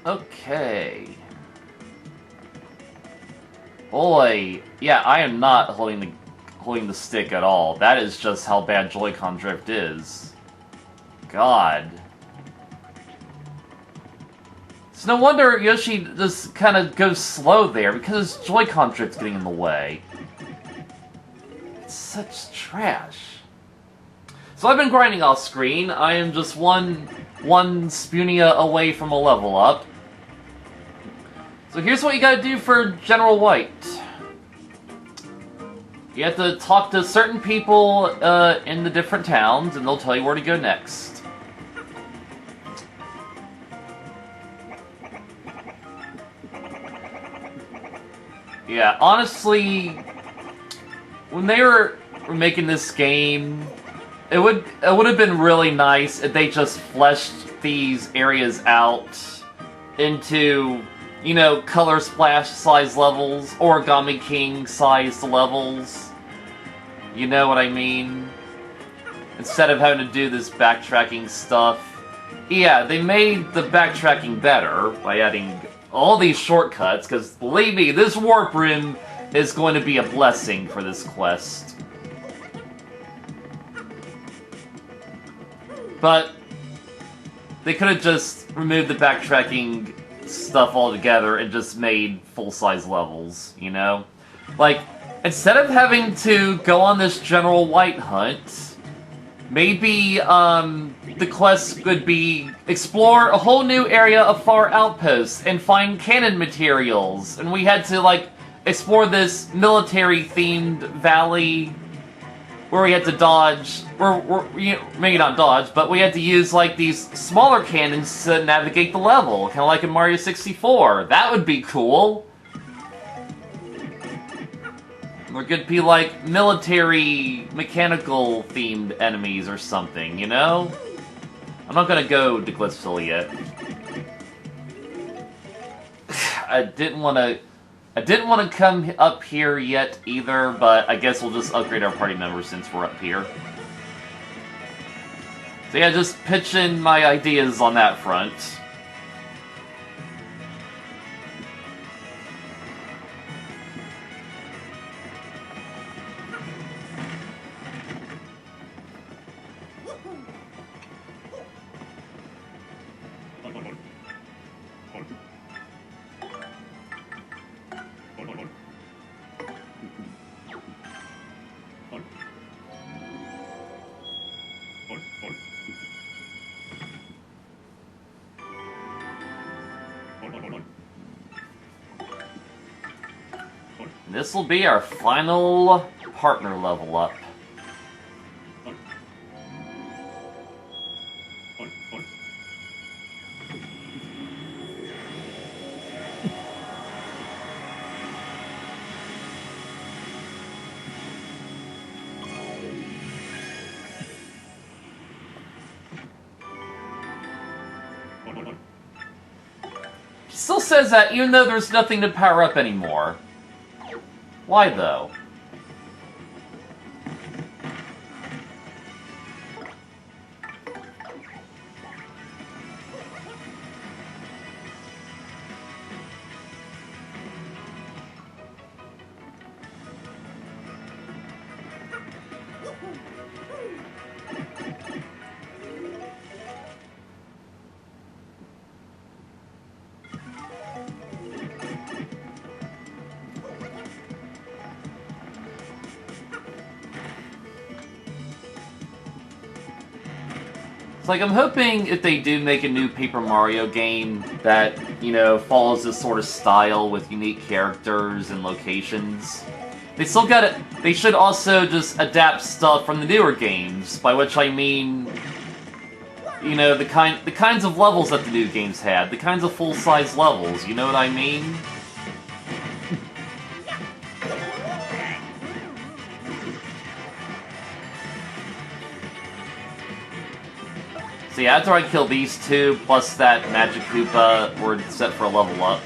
Okay. Boy, yeah, I am not holding the stick at all. That is just how bad Joy-Con drift is. God. It's no wonder Yoshi just kind of goes slow there, because his Joy-Con drift's getting in the way. It's such trash. So I've been grinding off screen. I am just one Spunia away from a level up. So here's what you gotta do for General White. You have to talk to certain people in the different towns, and they'll tell you where to go next. Yeah, honestly, when they were making this game, it would have been really nice if they just fleshed these areas out into, you know, Color Splash size levels, Origami King sized levels. You know what I mean? Instead of having to do this backtracking stuff. Yeah, they made the backtracking better by adding all these shortcuts, because believe me, this warp room is going to be a blessing for this quest. But they could have just removed the backtracking stuff altogether and just made full-size levels, you know? Like, instead of having to go on this General White hunt, maybe the quest could be explore a whole new area of far outposts and find cannon materials, and we had to, like, explore this military-themed valley where we had to dodge, you know, maybe not dodge, but we had to use, like, these smaller cannons to navigate the level, kind of like in Mario 64. That would be cool. There could be, like, military, mechanical-themed enemies or something, you know? I'm not gonna go to Glitzville yet. I didn't wanna come up here yet either, but I guess we'll just upgrade our party members since we're up here. So yeah, just pitch in my ideas on that front. This will be our final partner level up. He still says that even though there's nothing to power up anymore. Why, though? It's like, I'm hoping if they do make a new Paper Mario game that, you know, follows this sort of style with unique characters and locations, they should also just adapt stuff from the newer games, by which I mean, you know, the kinds of levels that the new games had, the kinds of full-size levels, you know what I mean? So yeah, after I kill these two, plus that Magic Koopa, we're set for a level up.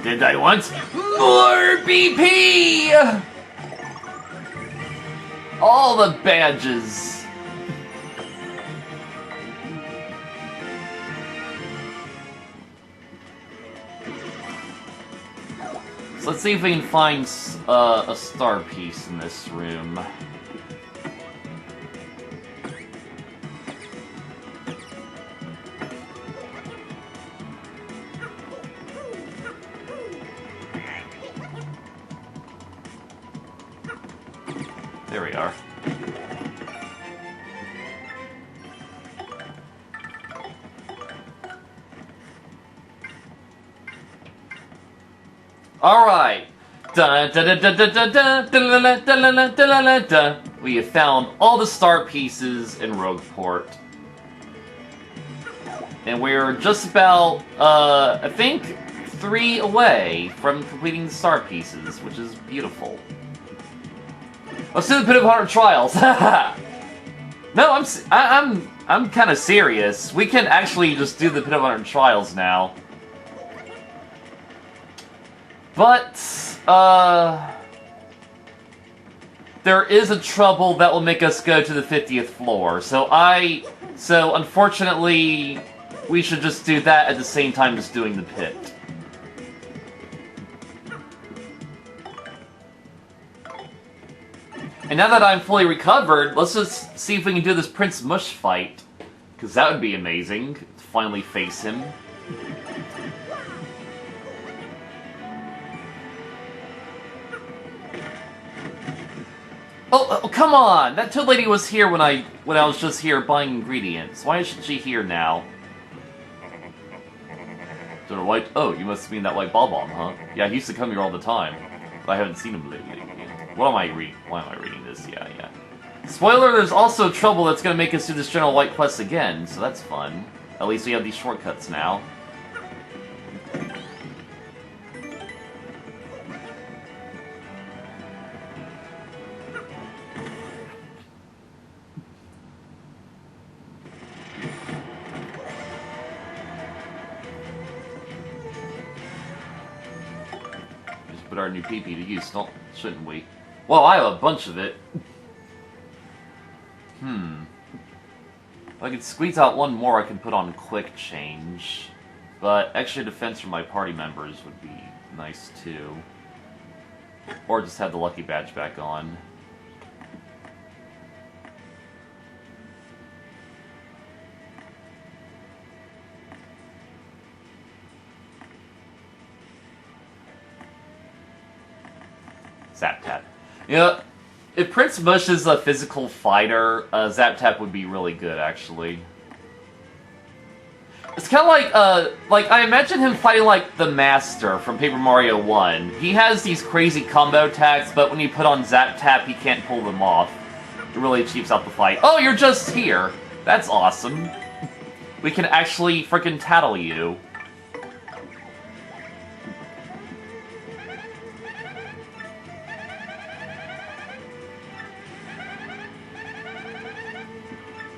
did I want more BP? All the badges. So let's see if we can find a star piece in this room. There we are. Alright. We have found all the star pieces in Rogueport. And we're just about, I think, 3 away from completing the star pieces, which is beautiful. Let's do the Pit of 100 Trials. No, I'm kind of serious. We can actually just do the Pit of 100 Trials now. But, there is a trouble that will make us go to the 50th floor. So unfortunately, we should just do that at the same time as doing the pit. And now that I'm fully recovered, let's just see if we can do this Prince Mush fight. Because that would be amazing, to finally face him. Oh, come on! That toad lady was here when I was just here buying ingredients. Why isn't she here now? White? Oh, you must mean that white Bob-omb, huh? Yeah, he used to come here all the time. But I haven't seen him lately. What am I reading? Why am I reading this? Yeah. Spoiler, there's also trouble that's gonna make us do this General White quest again, so that's fun. At least we have these shortcuts now. Just put our new PP to use, shouldn't we? Well, I have a bunch of it. If I could squeeze out one more, I can put on Quick Change. But extra defense for my party members would be nice, too. Or just have the Lucky Badge back on. Zap Tap. You know, if Prince Mush is a physical fighter, Zap Tap would be really good, actually. It's kind of like, I imagine him fighting like the Master from Paper Mario 1. He has these crazy combo attacks, but when you put on Zap Tap, he can't pull them off. It really cheaps out the fight. Oh, you're just here! That's awesome. We can actually frickin' tattle you.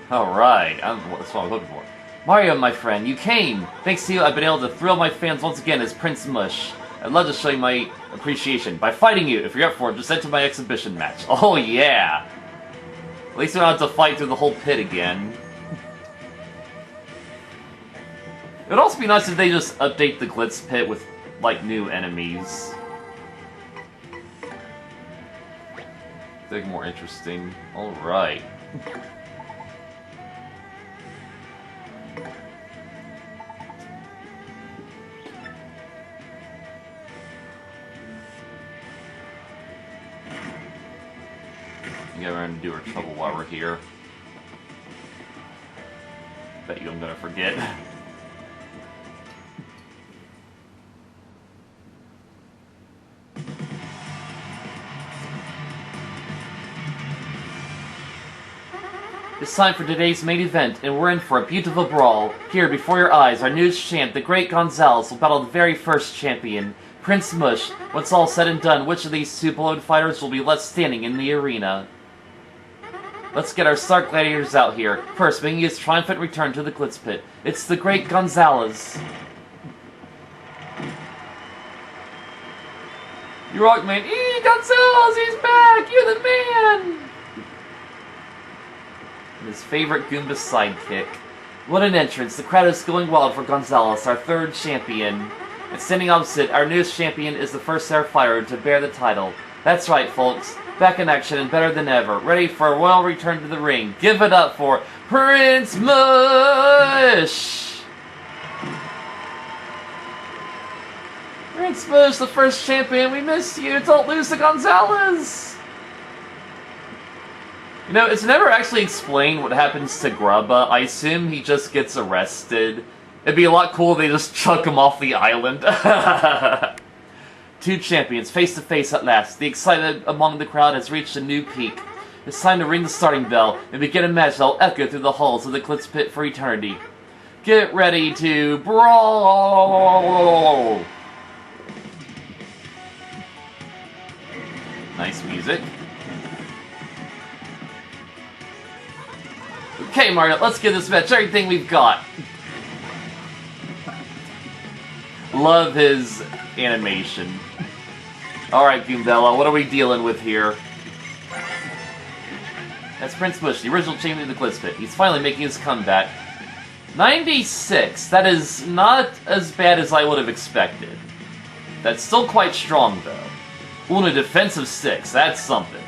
Alright, that's what I'm looking for. Mario, my friend, you came! Thanks to you, I've been able to thrill my fans once again as Prince Mush. I'd love to show you my appreciation by fighting you. If you're up for it, just enter my exhibition match. Oh yeah! At least we don't have to fight through the whole pit again. It would also be nice if they just update the Glitz pit with, like, new enemies. Make it more interesting. Alright. Get around and do our trouble while we're here. Bet you I'm gonna forget. It's time for today's main event, and we're in for a beautiful brawl. Here, before your eyes, our newest champ, the Great Gonzales, will battle the very first champion, Prince Mush. Once all said and done, which of these two beloved fighters will be left standing in the arena? Let's get our Stark Gladiators out here. First, making his triumphant return to the Glitz Pit, it's the Great Gonzales. You rock, man. Gonzalez, he's back! You're the man! And his favorite Goomba sidekick. What an entrance. The crowd is going wild for Gonzalez, our third champion. And standing opposite, our newest champion is the first ever fighter to bear the title. That's right, folks. Back in action and better than ever. Ready for a royal return to the ring. Give it up for Prince Mush! Prince Mush, the first champion. We miss you. Don't lose to Gonzalez! You know, it's never actually explained what happens to Grubba. I assume he just gets arrested. It'd be a lot cooler if they just chuck him off the island. Two champions, face to face at last. The excitement among the crowd has reached a new peak. It's time to ring the starting bell and begin a match that'll echo through the halls of the Eclipse Pit for eternity. Get ready to brawl! Nice music. Okay, Mario, let's get this match. Everything we've got. Love his animation. Alright, Goombella, what are we dealing with here? That's Prince Mush, the original champion of the Eclipse Pit. He's finally making his comeback. 96. That is not as bad as I would have expected. That's still quite strong, though. Ooh, and a defensive 6. That's something.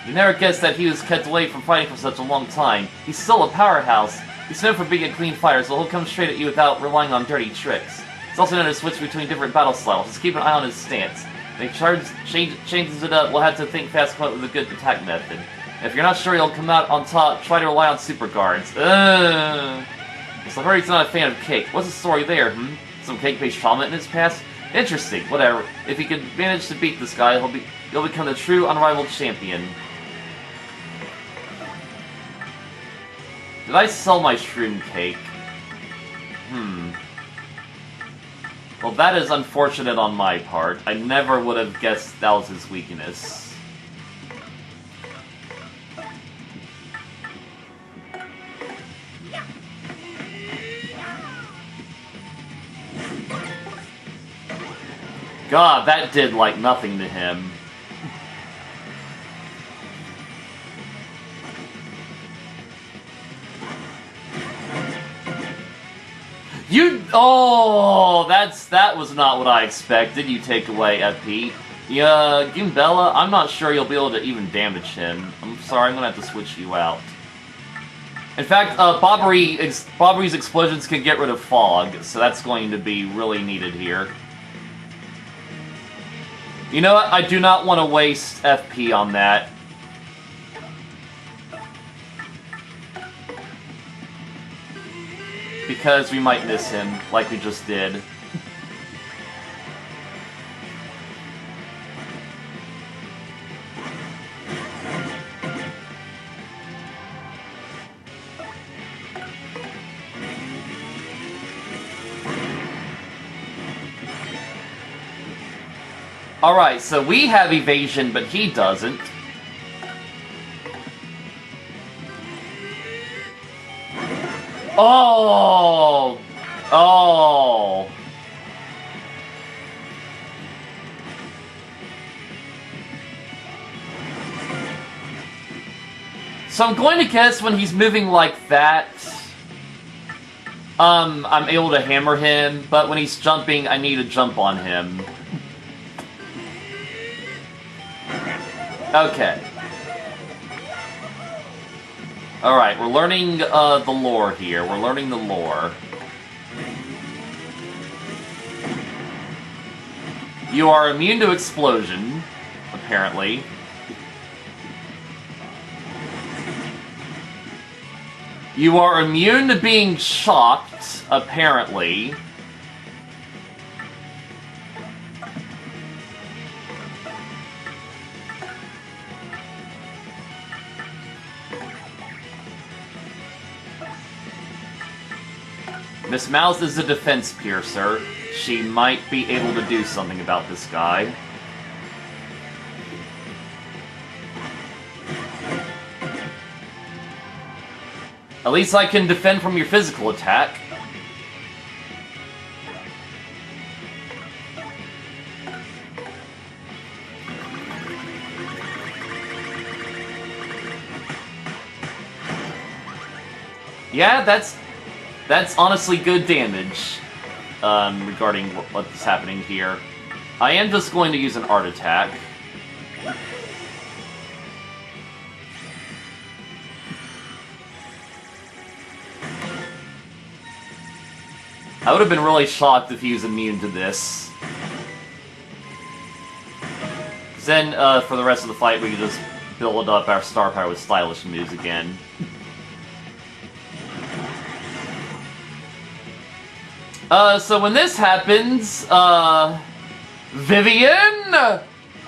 You never guessed that he was kept away from fighting for such a long time. He's still a powerhouse. He's known for being a clean fighter, so he'll come straight at you without relying on dirty tricks. He's also known to switch between different battle styles. Just keep an eye on his stance. If he changes it up, we'll have to think fast come up with a good attack method. If you're not sure he'll come out on top, try to rely on super guards. So I heard he's not a fan of cake. What's the story there, Some cake-based trauma in his past? Interesting, whatever. If he can manage to beat this guy, he'll become the true unrivaled champion. Did I sell my shroom cake? Well, that is unfortunate on my part. I never would have guessed that was his weakness. God, that did like nothing to him. Oh, that was not what I expected. You take away FP. Yeah, Goombella, I'm not sure you'll be able to even damage him. I'm sorry, I'm gonna have to switch you out. In fact, Bobbery's explosions can get rid of fog, so that's going to be really needed here. You know what? I do not want to waste FP on that. Because we might miss him, like we just did. Alright, so we have evasion, but he doesn't. Oh! Oh! So I'm going to guess when he's moving like that, I'm able to hammer him, but when he's jumping, I need to jump on him. Okay. Alright, we're learning the lore here. We're learning the lore. You are immune to explosion, apparently. You are immune to being shocked, apparently. Miss Mouse is a defense piercer. She might be able to do something about this guy. At least I can defend from your physical attack. Yeah, that's honestly good damage, regarding what's happening here. I am just going to use an art attack. I would have been really shocked if he was immune to this. Then, for the rest of the fight, we can just build up our star power with stylish moves again. So when this happens, Vivian!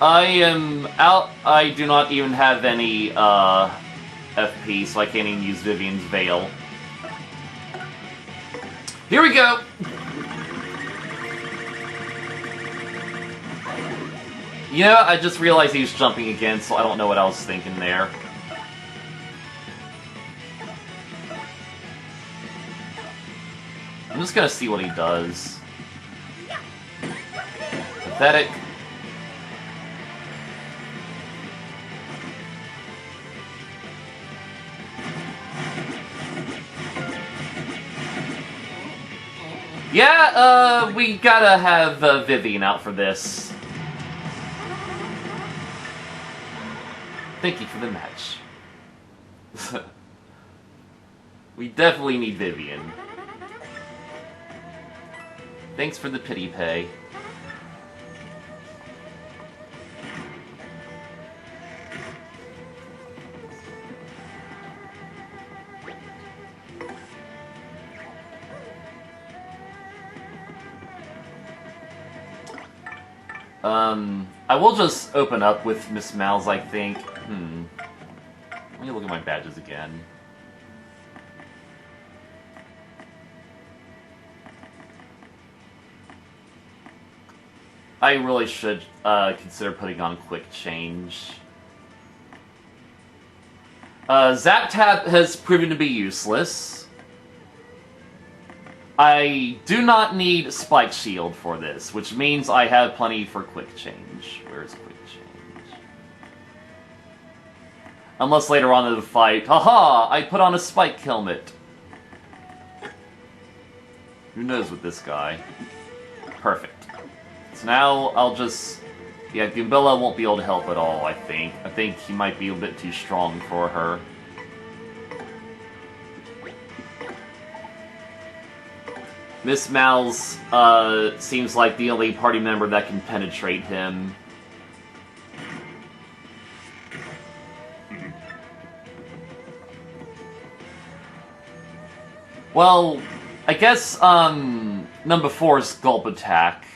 I am out. I do not even have any, FP, so I can't even use Vivian's Veil. Here we go! You know, I just realized he was jumping again, so I don't know what I was thinking there. I'm just gonna see what he does. Pathetic. Yeah, we gotta have Vivian out for this. Thank you for the match. We definitely need Vivian. Thanks for the pity pay. I will just open up with Miss Mouse, I think. Let me look at my badges again. I really should consider putting on Quick Change. Zap Tap has proven to be useless. I do not need Spike Shield for this, which means I have plenty for Quick Change. Where is Quick Change? Unless later on in the fight, haha! I put on a Spike Helmet. Who knows with this guy? Perfect. So now I'll just... Yeah, Goombella won't be able to help at all, I think. I think he might be a bit too strong for her. Miss Mouse seems like the only party member that can penetrate him. Well, I guess, number 4's Gulp Attack.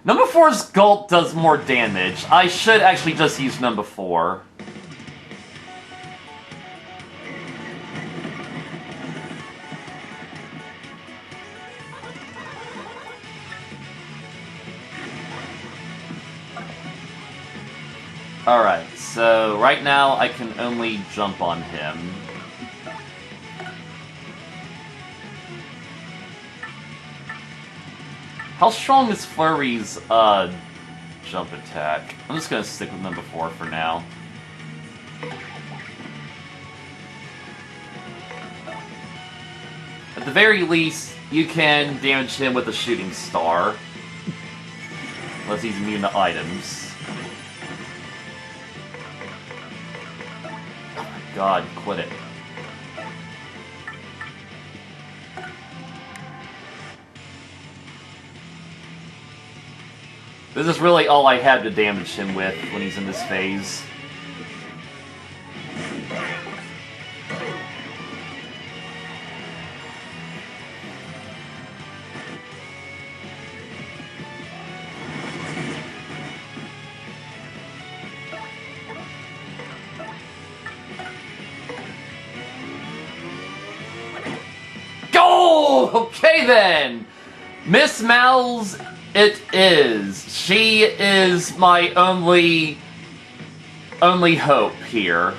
Number 4's Gulp does more damage. I should actually just use number 4. Alright, so right now I can only jump on him. How strong is Flurry's, jump attack? I'm just gonna stick with number 4 for now. At the very least, you can damage him with a shooting star. Unless he's immune to items. God, quit it. This is really all I have to damage him with when he's in this phase. Okay then! Miss Mouse, it is. She is my only hope here.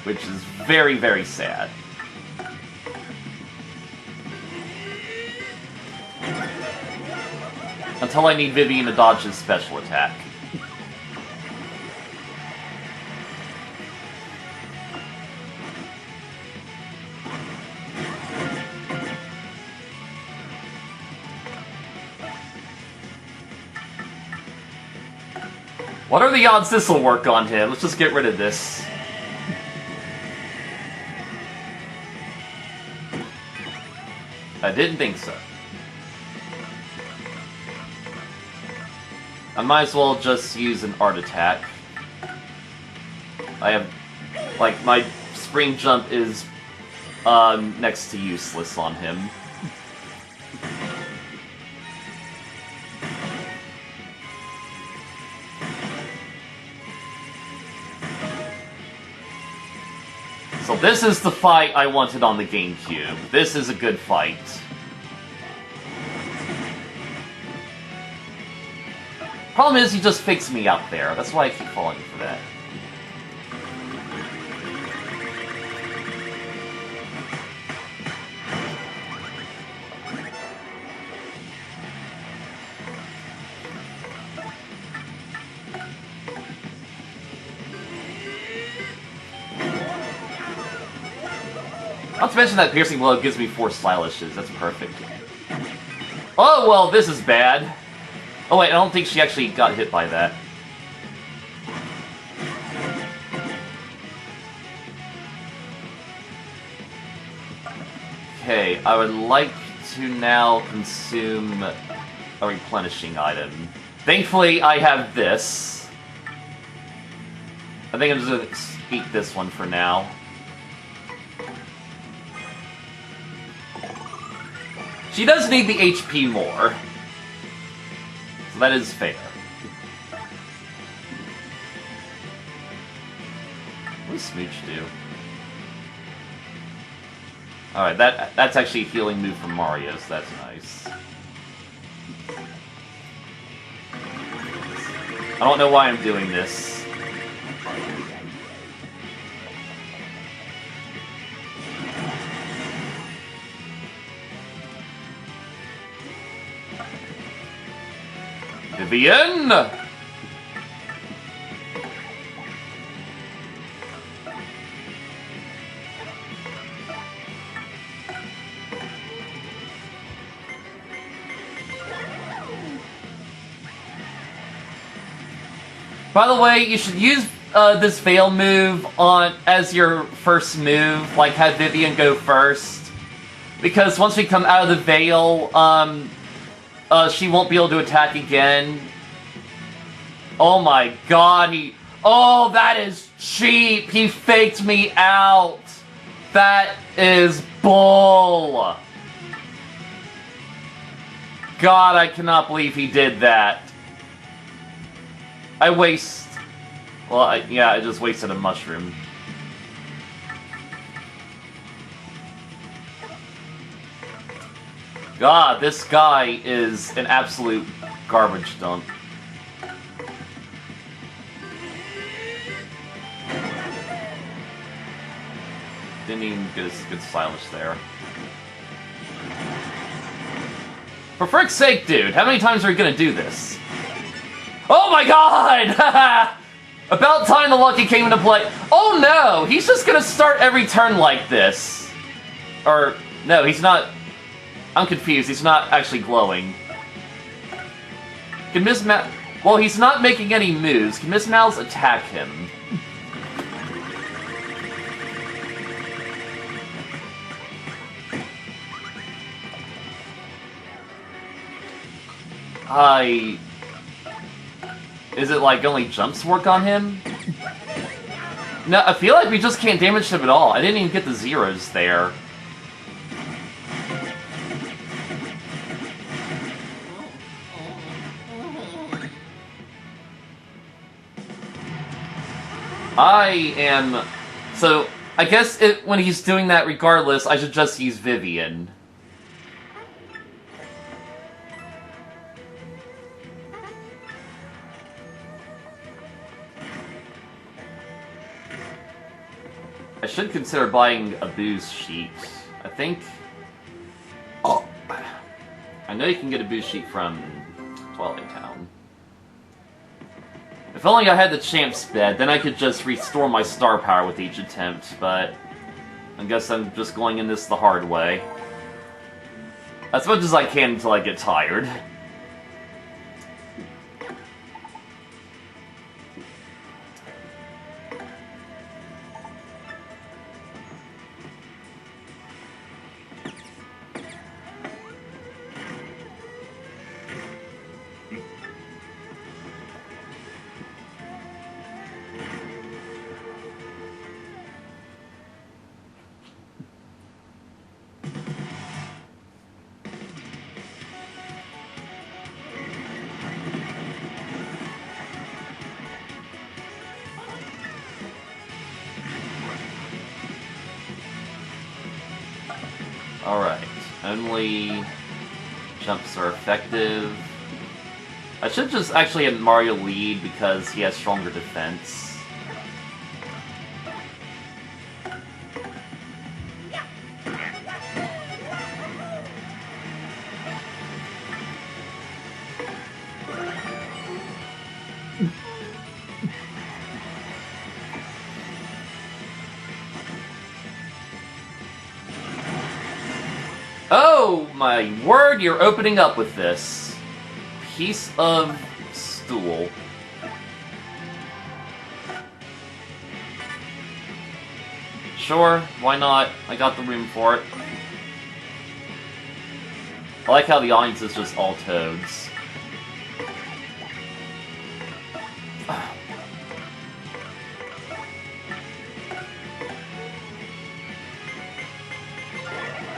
Which is very, very sad. Until I need Vivian to dodge his special attack. What are the odds this will work on him? Let's just get rid of this. I didn't think so. I might as well just use an art attack. I have... like, my spring jump is next to useless on him. So this is the fight I wanted on the GameCube. This is a good fight. Problem is, he just fakes me out there. That's why I keep falling for that. Not to mention that piercing blow gives me 4 stylishes. That's perfect. Oh, well, this is bad. Oh, wait, I don't think she actually got hit by that. Okay, I would like to now consume a replenishing item. Thankfully, I have this. I think I'm just going to eat this one for now. She does need the HP more. So that is fair. What does Smooch do? Alright, that's actually a healing move from Mario, so that's nice. I don't know why I'm doing this. Vivian! By the way, you should use this Veil move as your first move, like have Vivian go first. Because once we come out of the Veil, she won't be able to attack again. Oh my god, oh, that is cheap! He faked me out! That is bull! God, I cannot believe he did that. I just wasted a mushroom. God, this guy is an absolute garbage dump. Didn't even get a good stylish there. For frick's sake, dude, how many times are we gonna do this? Oh my god! About time the lucky came into play. Oh no! He's just gonna start every turn like this. Or, no, he's not... I'm confused. He's not actually glowing. Can Miss Ma... Well, he's not making any moves. Can Miss Mouse attack him? Is it like only jumps work on him? No, I feel like we just can't damage him at all. I didn't even get the zeros there. So, I guess when he's doing that regardless, I should just use Vivian. I should consider buying a booze sheet. I think... Oh! I know you can get a booze sheet from Twilight Town. If only I had the champ's bed, then I could just restore my star power with each attempt, but... I guess I'm just going in this the hard way. As much as I can until I get tired. Alright. Only jumps are effective. I should just actually have Mario lead because he has stronger defense. Oh my word, you're opening up with this. Piece of stool. Sure, why not? I got the room for it. I like how the audience is just all toads.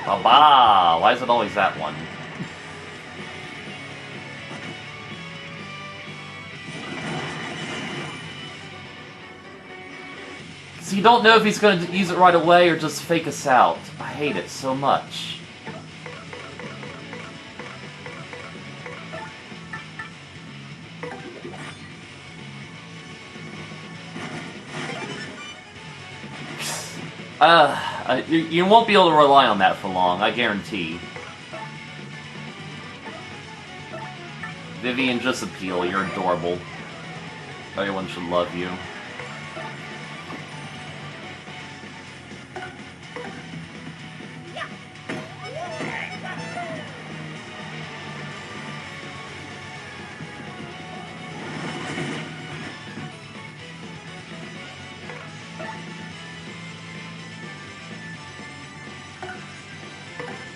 Ba-ba! Why is it always that one? So you don't know if he's going to use it right away or just fake us out. I hate it so much. You won't be able to rely on that for long, I guarantee. Vivian, just appeal, you're adorable. Everyone should love you.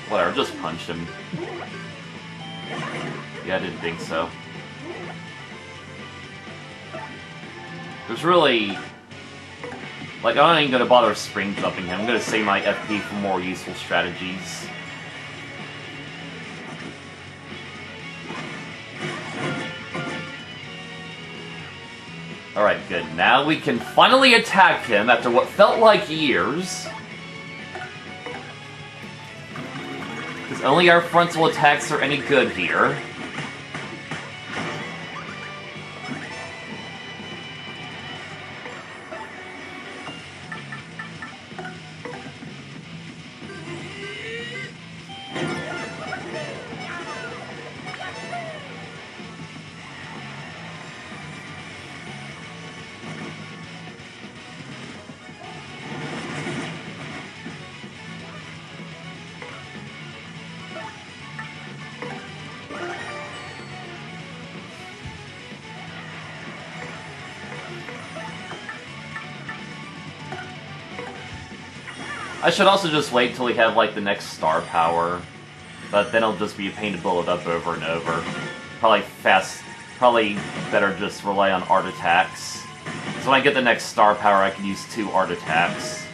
Whatever, just punch him. Yeah, I didn't think so. There's really... Like, I'm not even gonna bother spring jumping him. I'm gonna save my FP for more useful strategies. Alright, good. Now we can finally attack him after what felt like years. Because only our frontal attacks are any good here. I should also just wait till we have, like, the next star power. But then it'll just be a pain to build it up over and over. Probably better just rely on art attacks. So when I get the next star power, I can use 2 art attacks.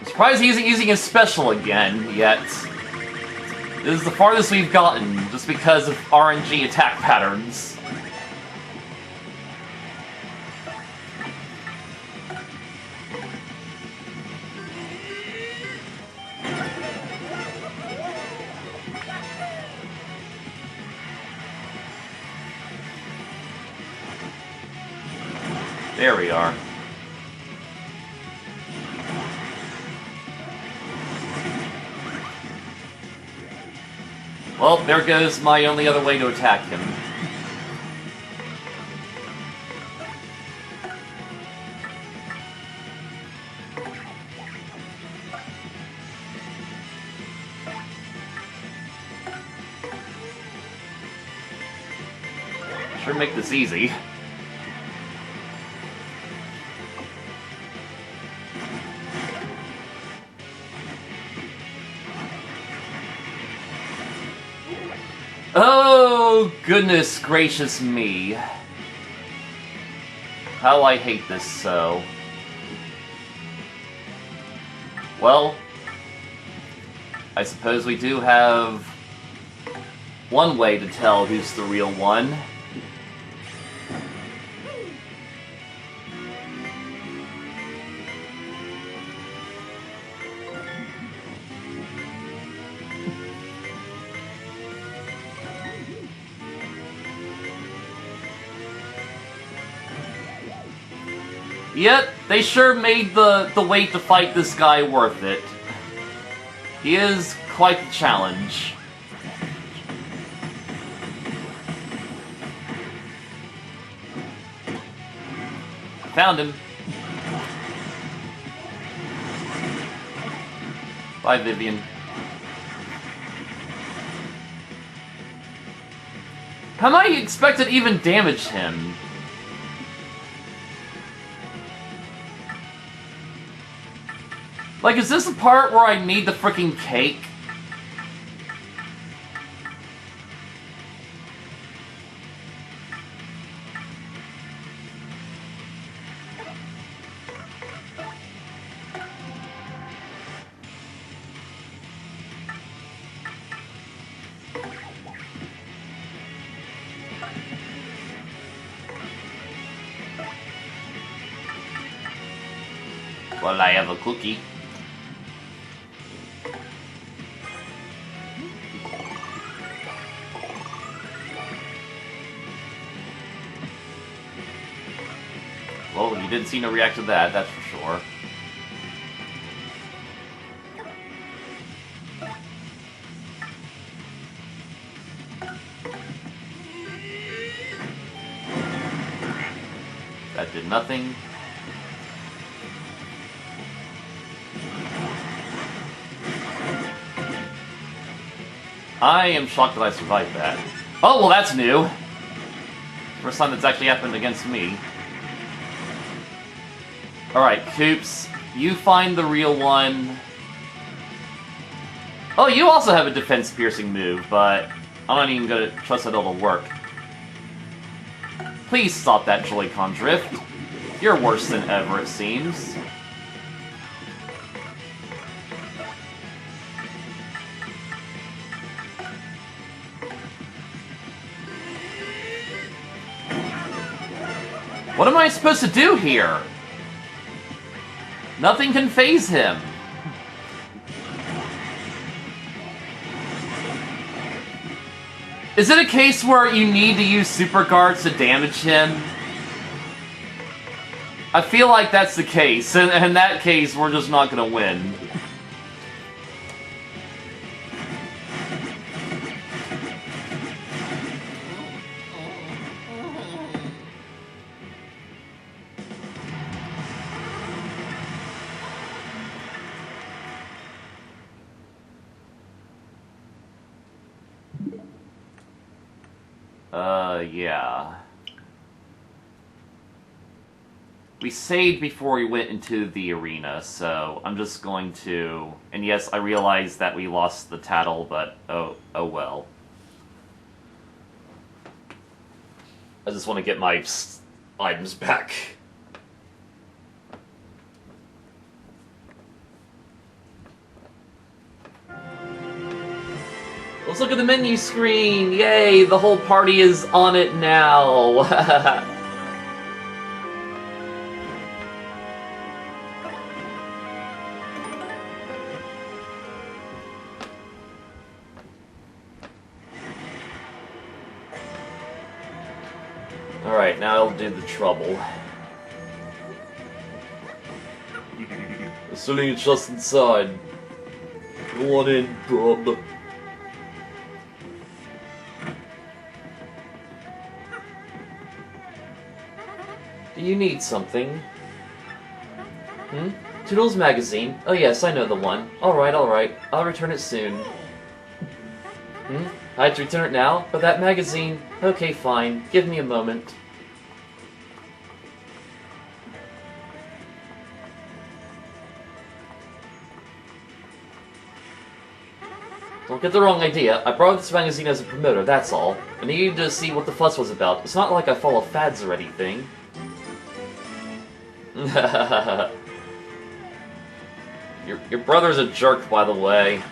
Surprised he isn't using his special again, yet. This is the farthest we've gotten, just because of RNG attack patterns. There we are. Well, there goes my only other way to attack him. Sure make this easy. Oh, goodness gracious me. How I hate this so. Well, I suppose we do have one way to tell who's the real one. Yet, they sure made the wait to fight this guy worth it. He is quite the challenge. Found him. Bye, Vivian. How am I expected to even damage him? Like, is this the part where I need the freaking cake? Well, I have a cookie. Well, you didn't seem to react to that, that's for sure. That did nothing. I am shocked that I survived that. Oh, well that's new. First time that's actually happened against me. Alright, Koops, you find the real one. Oh, you also have a defense-piercing move, but I'm not even gonna trust that it'll work. Please stop that Joy-Con drift. You're worse than ever, it seems. What am I supposed to do here? Nothing can faze him. Is it a case where you need to use super guards to damage him? I feel like that's the case, and in that case, we're just not gonna win. Yeah. We saved before we went into the arena, so I'm just going to... And yes, I realize that we lost the tattle, but oh well. I just want to get my items back. Let's look at the menu screen! Yay! The whole party is on it now! Alright, now I'll do the trouble. Assuming it's just inside. Go on in, bub. Do you need something? Toodles magazine? Oh yes, I know the one. Alright, alright. I'll return it soon. I had to return it now, but that magazine... Okay, fine. Give me a moment. Don't get the wrong idea. I borrowed this magazine as a promoter, that's all. I needed to see what the fuss was about. It's not like I follow fads or anything. Your brother's a jerk, by the way.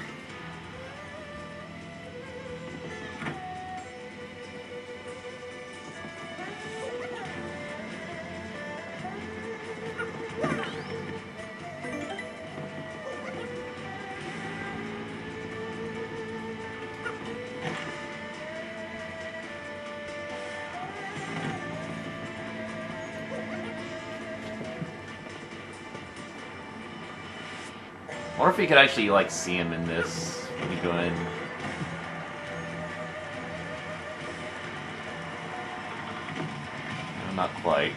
I wonder if you could actually, like, see him in this when you go in. No, not quite.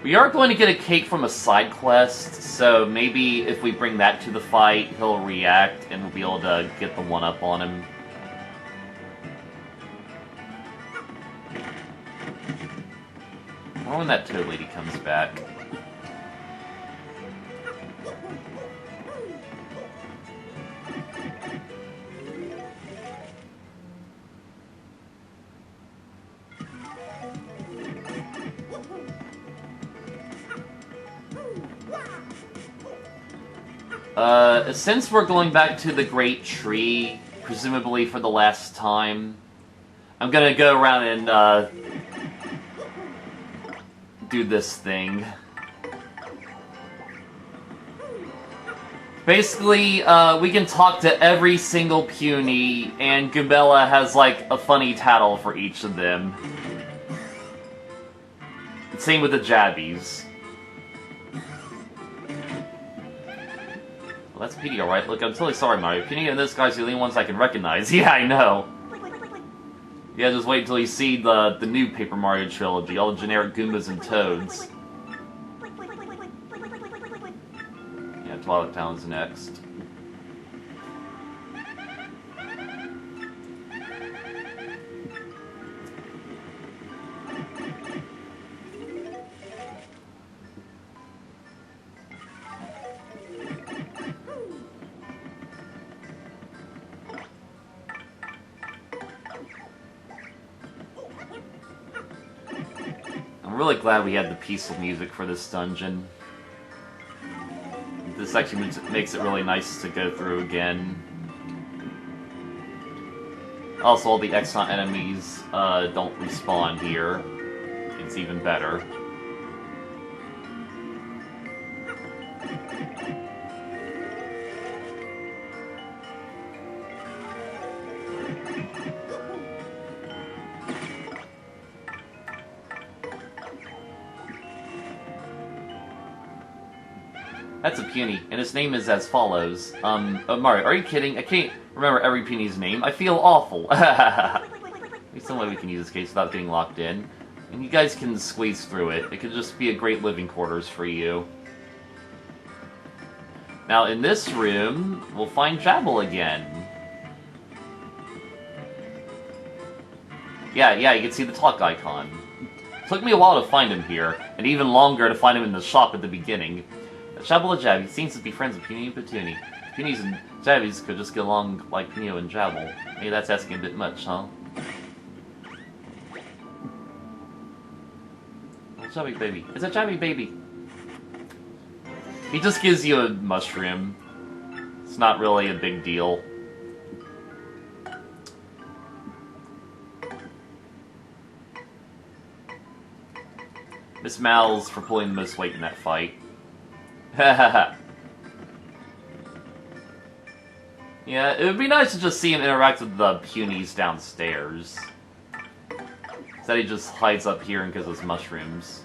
We are going to get a cake from a side quest, so maybe if we bring that to the fight, he'll react and we'll be able to get the one-up on him. Or when that Toad Lady comes back. Since we're going back to the Great Tree, presumably for the last time, I'm gonna go around and, do this thing. Basically, we can talk to every single puny, and Gabella has, like, a funny tattle for each of them. Same with the Jabbies. Well, that's Petey, alright. Look, I'm totally sorry, Mario. Petey and this guy's the only ones I can recognize. Yeah, I know. Yeah, just wait until you see the new Paper Mario trilogy, all the generic Goombas and Toads. Yeah, Twilight Town's next. I'm really glad we had the peaceful music for this dungeon. This actually makes it really nice to go through again. Also, all the Exxon enemies don't respawn here. It's even better. That's a puny, and his name is as follows. Oh, Mario, are you kidding? I can't remember every puny's name. I feel awful. There's some way we can use this case without getting locked in. And you guys can squeeze through it. It could just be a great living quarters for you. Now, in this room, we'll find Jabble again. Yeah, you can see the talk icon. Took me a while to find him here, and even longer to find him in the shop at the beginning. Jabble and Jabby seems to be friends with Puny and Petuni. Punies and Jabbies could just get along like Punio and Jabble. Maybe that's asking a bit much, huh? Oh, Jabby baby. It's a Jabby baby. He just gives you a mushroom. It's not really a big deal. Miss Mal's for pulling the most weight in that fight. Yeah, it would be nice to just see him interact with the punies downstairs. Instead he just hides up here and gives us mushrooms.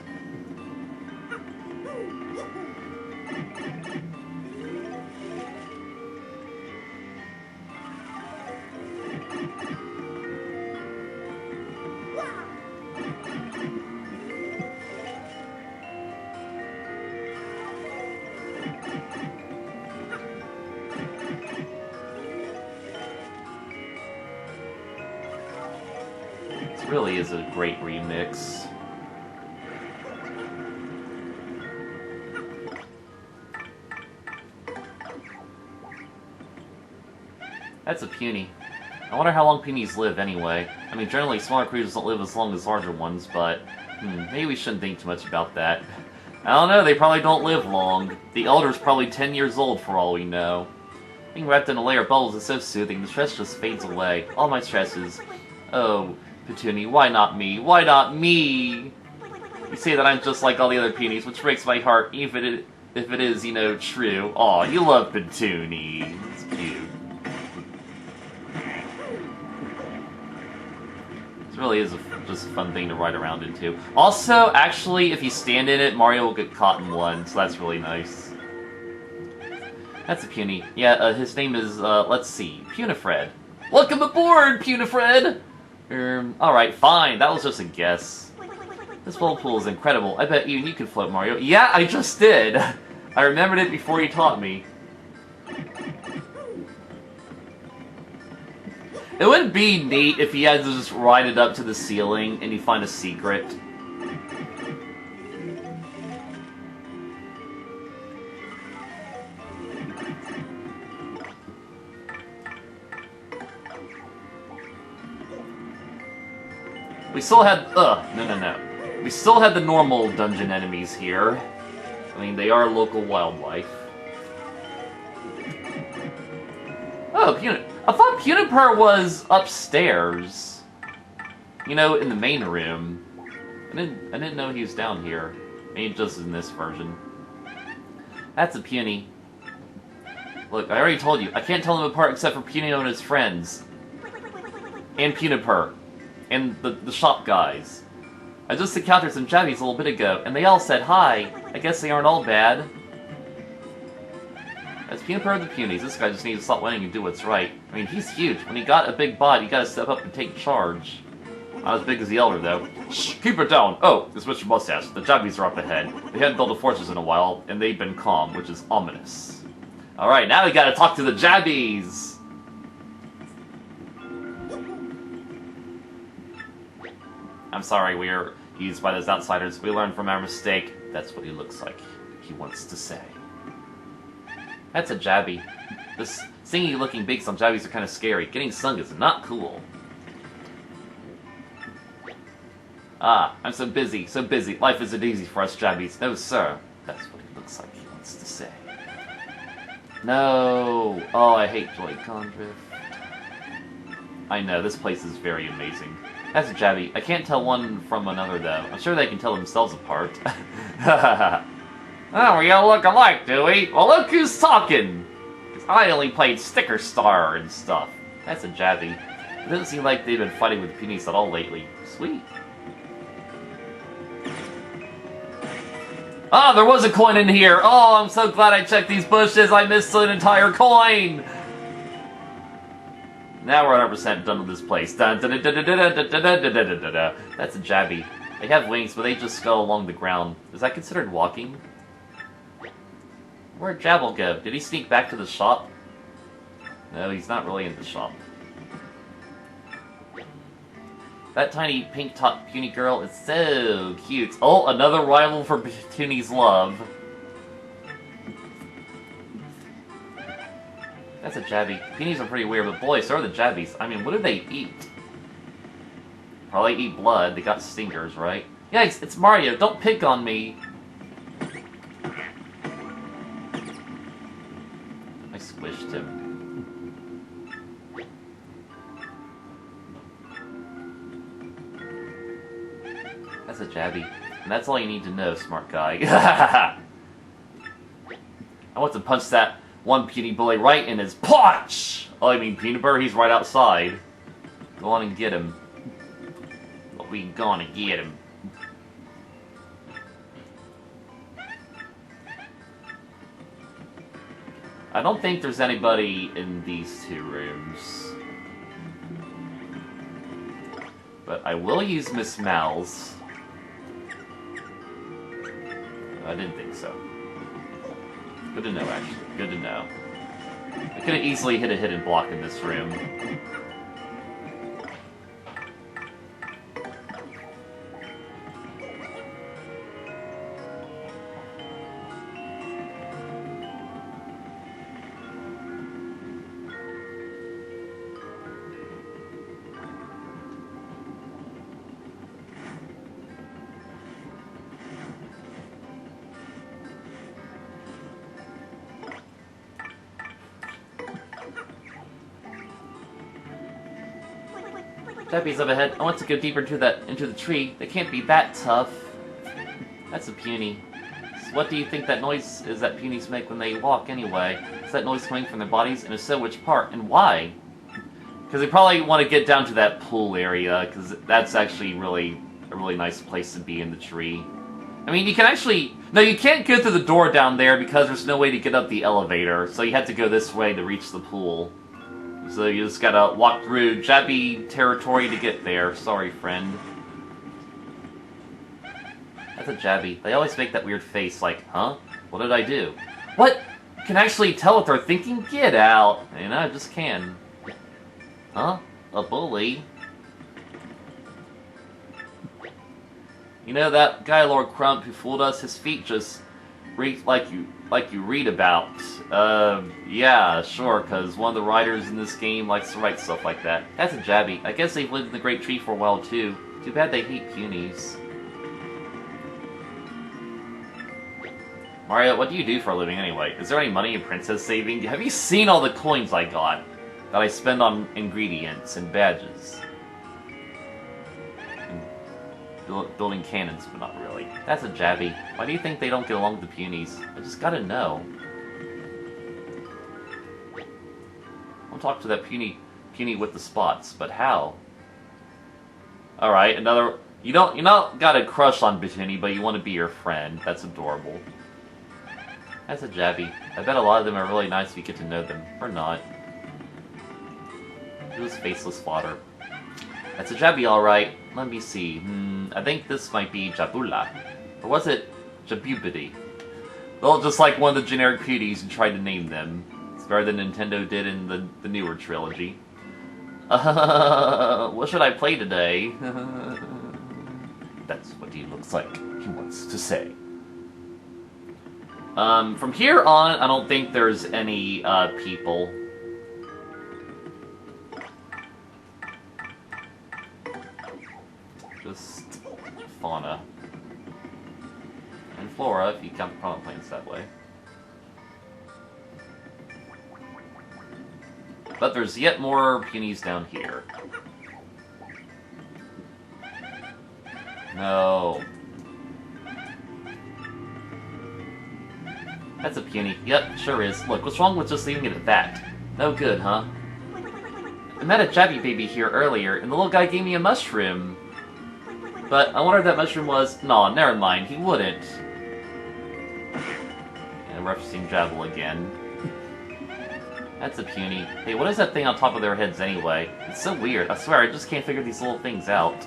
really is a great remix. That's a puny. I wonder how long punies live anyway. I mean, generally smaller creatures don't live as long as larger ones, but maybe we shouldn't think too much about that. I don't know, they probably don't live long. The elder's probably 10 years old for all we know. Being wrapped in a layer of bubbles is so soothing, the stress just fades away. All my stresses. Oh, Petunia, why not me? Why not me? You say that I'm just like all the other punies, which breaks my heart, even if it is, you know, true. Aw, you love Petunia. It's cute. It really is just a fun thing to ride around into. Also, actually, if you stand in it, Mario will get caught in one, so that's really nice. That's a puny. Yeah, his name is, let's see, Punifred. Welcome aboard, Punifred! Alright, fine, that was just a guess. This whirlpool is incredible. I bet even you could float, Mario. Yeah, I just did! I remembered it before you taught me. It would be neat if you had to just ride it up to the ceiling and you find a secret. We still had, no. We still had the normal dungeon enemies here. I mean, they are local wildlife. Oh, I thought Puniper was upstairs. You know, in the main room. I didn't know he was down here. Maybe just in this version. That's a puny. Look, I already told you, I can't tell them apart except for Punio and his friends. And Puniper. And the shop guys. I just encountered some jabbies a little bit ago, and they all said hi. I guess they aren't all bad. As Puniper of the Punies, this guy just needs to stop winning and do what's right. I mean, he's huge. When he got a big body, you gotta step up and take charge. Not as big as the Elder, though. Shh, keep it down! Oh, it's Mr. Mustache. The jabbies are up ahead. They hadn't built a fortress in a while, and they've been calm, which is ominous. Alright, now we gotta talk to the jabbies! I'm sorry, we are used by those outsiders. We learned from our mistake. That's what he looks like. He wants to say. That's a jabby. This singy-looking beaks on jabbies are kind of scary. Getting stung is not cool. Ah, I'm so busy, so busy. Life isn't easy for us jabbies. No, sir. That's what he looks like he wants to say. No! Oh, I hate Joy-Con drift. I know, this place is very amazing. That's a jabby. I can't tell one from another, though. I'm sure they can tell themselves apart. Oh, we all look alike, do we? Well, look who's talking! Because I only played Sticker Star and stuff. That's a jabby. It doesn't seem like they've been fighting with Punies at all lately. Sweet. Ah, there was a coin in here! Oh, I'm so glad I checked these bushes! I missed an entire coin! Now we're 100% done with this place. That's a jabby. They have wings, but they just go along the ground. Is that considered walking? Where'd Jabble go? Did he sneak back to the shop? No, he's not really in the shop. That tiny pink-topped puny girl is so cute. Oh, another rival for Petunia's love. That's a jabby. Punies are pretty weird, but boy, so are the jabbies. I mean, what do they eat? Probably eat blood. They got stingers, right? Yikes, it's Mario. Don't pick on me. I squished him. That's a jabby. And that's all you need to know, smart guy. I want to punch that one puny bully right in his punch! Oh, I mean Puniper, he's right outside. Go on and get him. But we gonna get him. I don't think there's anybody in these two rooms. But I will use Miss Mal's. I didn't think so. Good to know, actually. Good to know. I could have easily hit a hidden block in this room. Debbie's up ahead. I want to go deeper into the tree. They can't be that tough. That's a puny. So what do you think that noise is that punies make when they walk anyway? Is that noise coming from their bodies? And if so, which part? And why? Because they probably want to get down to that pool area, because that's actually a really nice place to be in the tree. I mean, you can actually... No, you can't go through the door down there because there's no way to get up the elevator, so you have to go this way to reach the pool. So you just gotta walk through Jabby territory to get there. Sorry, friend. That's a Jabby. They always make that weird face like, huh? What did I do? What? You can actually tell what they're thinking? Get out! You know, I just can. Huh? A bully? You know that guy Lord Crump who fooled us? His feet just reek like you read about. Yeah, sure, because one of the writers in this game likes to write stuff like that. That's a Jabby. I guess they've lived in the Great Tree for a while, too. Too bad they hate punies. Mario, what do you do for a living anyway? Is there any money in Princess saving? Have you seen all the coins I got that I spend on ingredients and badges? And building cannons, but not really. That's a Jabby. Why do you think they don't get along with the punies? I just gotta know. I'll talk to that puny with the spots, but how? Alright, another... You not got a crush on Petunie, but you want to be your friend. That's adorable. That's a Jabby. I bet a lot of them are really nice if you get to know them. Or not. It was faceless fodder. That's a Jabby, alright. Let me see. I think this might be Jabula. Or was it Jabubity? Well, just like one of the generic punies and tried to name them. It's better than Nintendo did in the newer trilogy. What should I play today? That's what he looks like. He wants to say. From here on, I don't think there's any, people. Just fauna. And flora, if you count the prominent plants that way. But there's yet more punies down here. No. That's a puny. Yep, sure is. Look, what's wrong with just leaving it at that? No good, huh? I met a Jabby baby here earlier, and the little guy gave me a mushroom. But I wonder if that mushroom was... Nah, never mind, he wouldn't. Yeah, referencing Jabble again. That's a puny. Hey, what is that thing on top of their heads anyway? It's so weird. I swear, I just can't figure these little things out.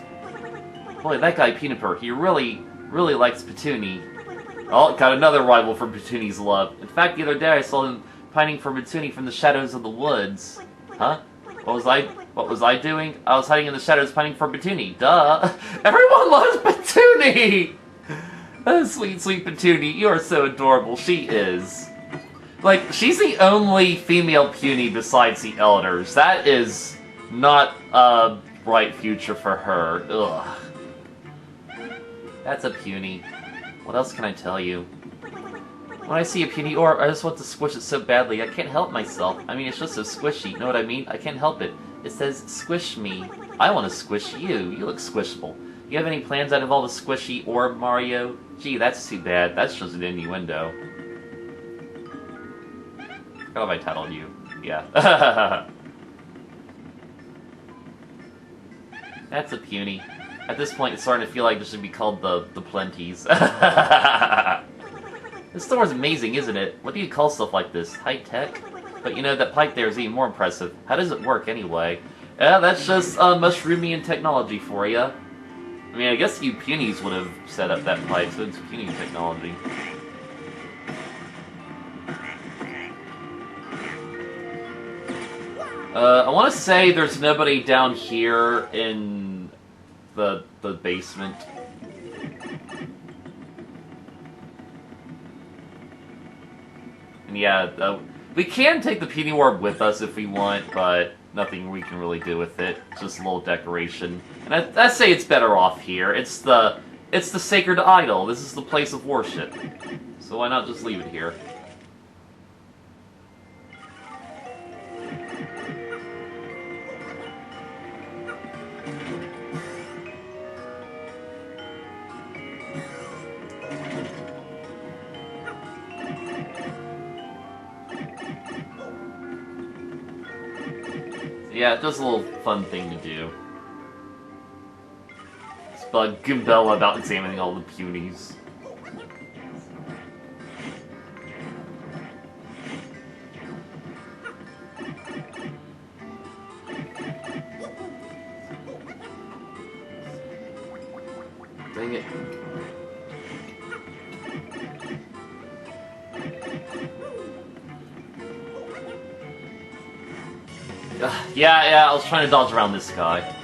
Boy, that guy Peanutper, he really likes Petunie. Oh, got another rival for Petunie's love. In fact, the other day I saw him pining for Petunie from the shadows of the woods. Huh? What was I doing? I was hiding in the shadows pining for Petunie. Duh! Everyone loves Petunie! Oh, sweet, sweet Petunie, you are so adorable. She is. Like, she's the only female puny besides the elders. That is not a bright future for her. Ugh. That's a puny. What else can I tell you? When I see a puny orb, I just want to squish it so badly. I can't help myself. I mean, it's just so squishy. Know what I mean? I can't help it. It says, squish me. I want to squish you. You look squishable. You have any plans that involve a squishy orb, Mario? Gee, that's too bad. That's just an innuendo. I forgot if I titled you. Yeah. That's a puny. At this point, it's starting to feel like this should be called the Plenties. This store is amazing, isn't it? What do you call stuff like this? High-tech? But you know, that pipe there is even more impressive. How does it work, anyway? Yeah, that's just mushroomian technology for ya. I mean, I guess you punies would have set up that pipe, so it's puny technology. I want to say there's nobody down here in the basement. And yeah, we can take the puny orb with us if we want, but nothing we can really do with it. It's just a little decoration. And I say it's better off here. It's the sacred idol. This is the place of worship. So why not just leave it here? Yeah, just a little fun thing to do. It's bug Goombella about examining all the punies. Dang it. Yeah, I was trying to dodge around this guy.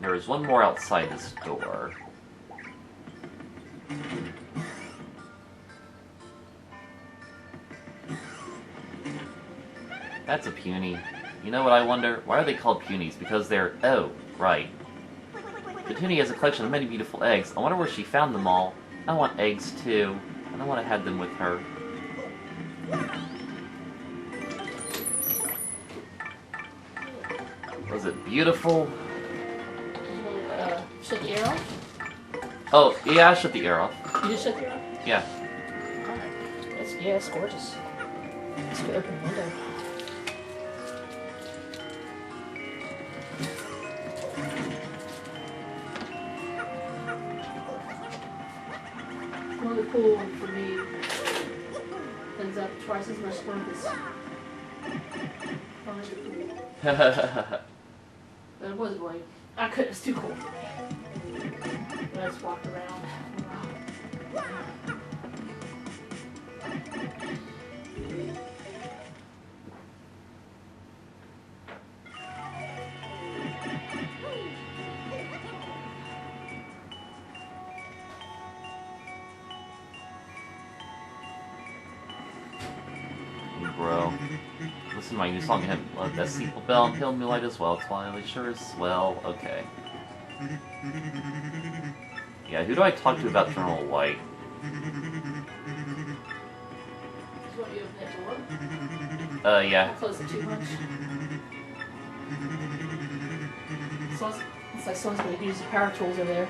There's one more outside this door. That's a puny. You know what I wonder? Why are they called punies? Because they're... Oh, right. The puny has a collection of many beautiful eggs. I wonder where she found them all. I want eggs too. And I want to have them with her. Was it beautiful? Shut the air off? Oh, yeah, I shut the air off. You just shut the air off? Yeah. Alright. It's gorgeous. Let's go open the window. One of the pool for me ends up twice as much fun as pool. But it was like, I couldn't, it's too cold for me. But I just walked around. Bro. Listen to my new song, that sequel bell and Pale Moonlight as well. Twilight sure as well. Okay. Yeah, who do I talk to about Terminal White? Just want you to open that door. Yeah. Close it too much. It's like someone's going to use the power tools over there.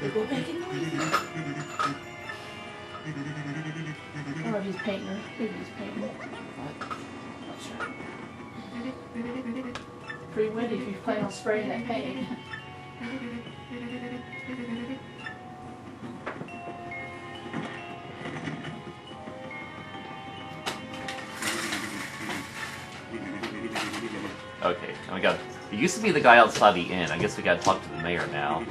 They go making noise. I don't know if he's painting her. Maybe he's painting her. Not sure. Pretty windy if you plan on spraying that paint. Okay, and we got... It used to be the guy outside the inn. I guess we gotta talk to the mayor now.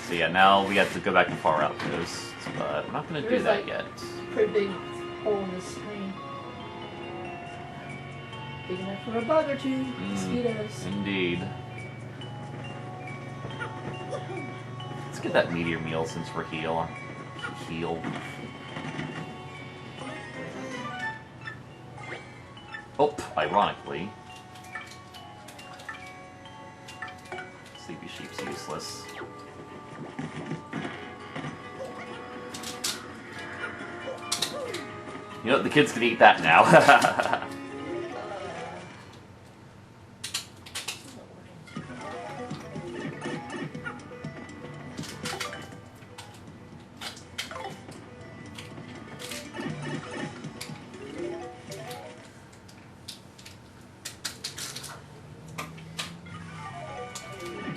So yeah, now we have to go back to Far Outposts, but we're not gonna do that yet. Pretty big hole in the screen. Big enough for a bug or two. Mosquitoes. Indeed. Let's get that meteor meal since we're healed. Oh, ironically. Sleepy sheep's useless. You know what, the kids can eat that now.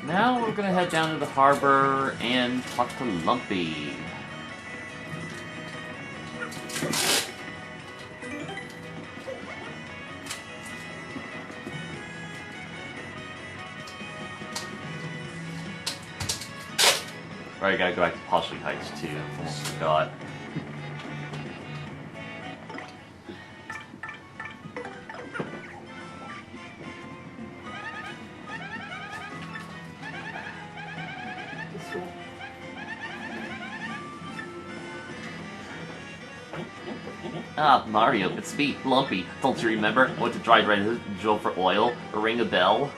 Now we're gonna head down to the harbor and talk to Lumpy. Alright, gotta go back to Poshley Heights too, almost forgot. Ah, Mario, it's me, Lumpy. Don't you remember? I went to Dry Joe for oil, or ring a bell?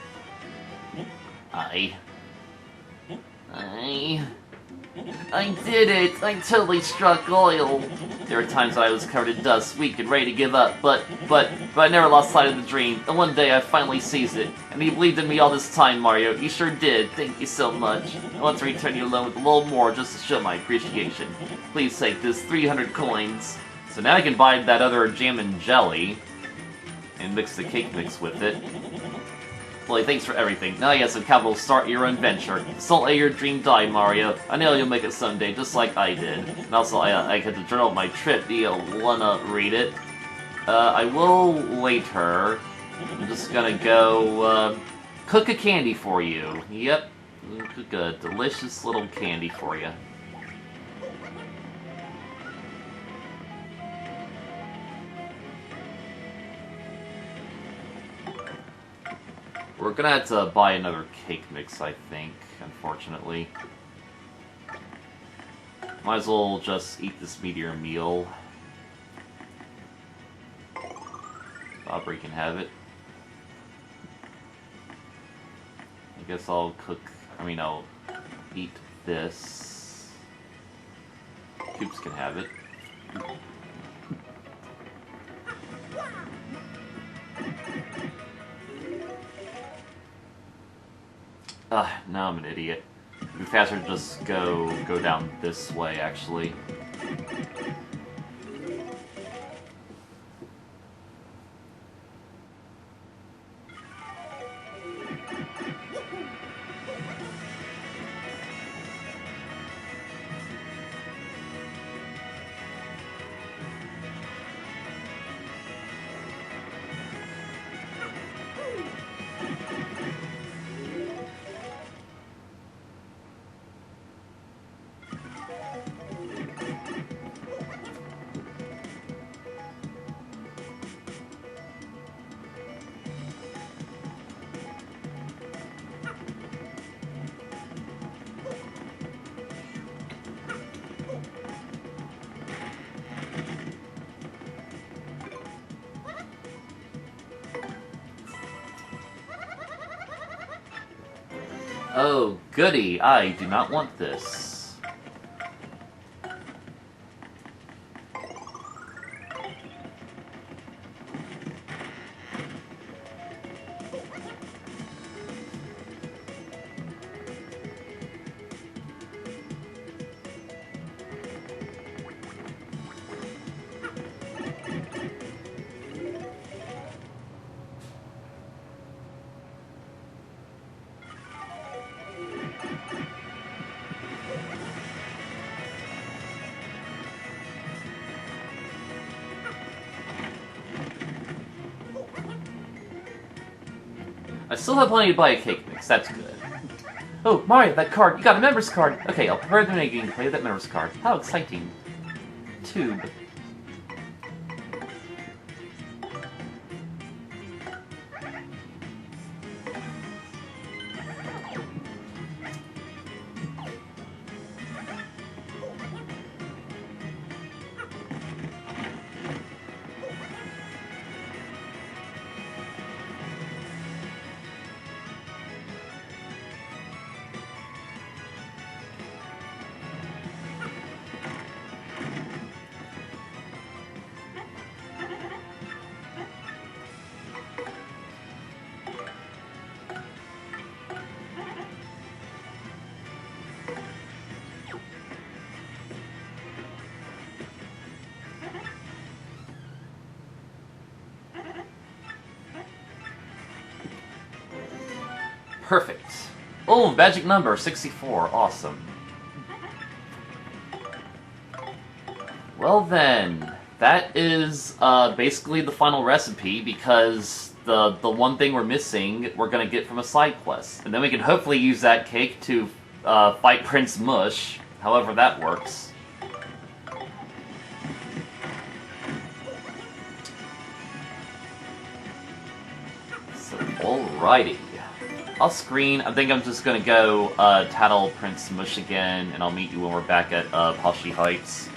I did it! I totally struck oil! There were times I was covered in dust, weak and ready to give up, but I never lost sight of the dream, and one day I finally seized it. And you believed in me all this time, Mario. You sure did. Thank you so much. I want to return you a loan with a little more just to show my appreciation. Please take this 300 coins. So now I can buy that other jam and jelly, and mix the cake mix with it. Well, thanks for everything. Now yes, and capital, start your own venture. Just don't let your dream die, Mario. I know you'll make it someday, just like I did. And also, I had to journal my trip. Do you wanna read it? I will later. I'm just gonna go, cook a candy for you. Yep. Cook a delicious little candy for you. We're gonna have to buy another cake mix, I think, unfortunately. Might as well just eat this meteor meal. Aubrey can have it. I guess I'll I'll eat this. Coops can have it. Now I'm an idiot. It'd be faster to just go down this way, actually. Oh, goody! I do not want this. I still have plenty to buy a cake mix, that's good. Oh, Mario, that card! You got a member's card! Okay, I'll prepare the game to play with that member's card. How exciting. Tube. Perfect. Oh, magic number, 64. Awesome. Well then, that is basically the final recipe, because the one thing we're missing, we're gonna get from a side quest. And then we can hopefully use that cake to fight Prince Mush, however that works. So, alrighty. Off screen, I think I'm just gonna go tattle Prince Mush again, and I'll meet you when we're back at Poshi Heights.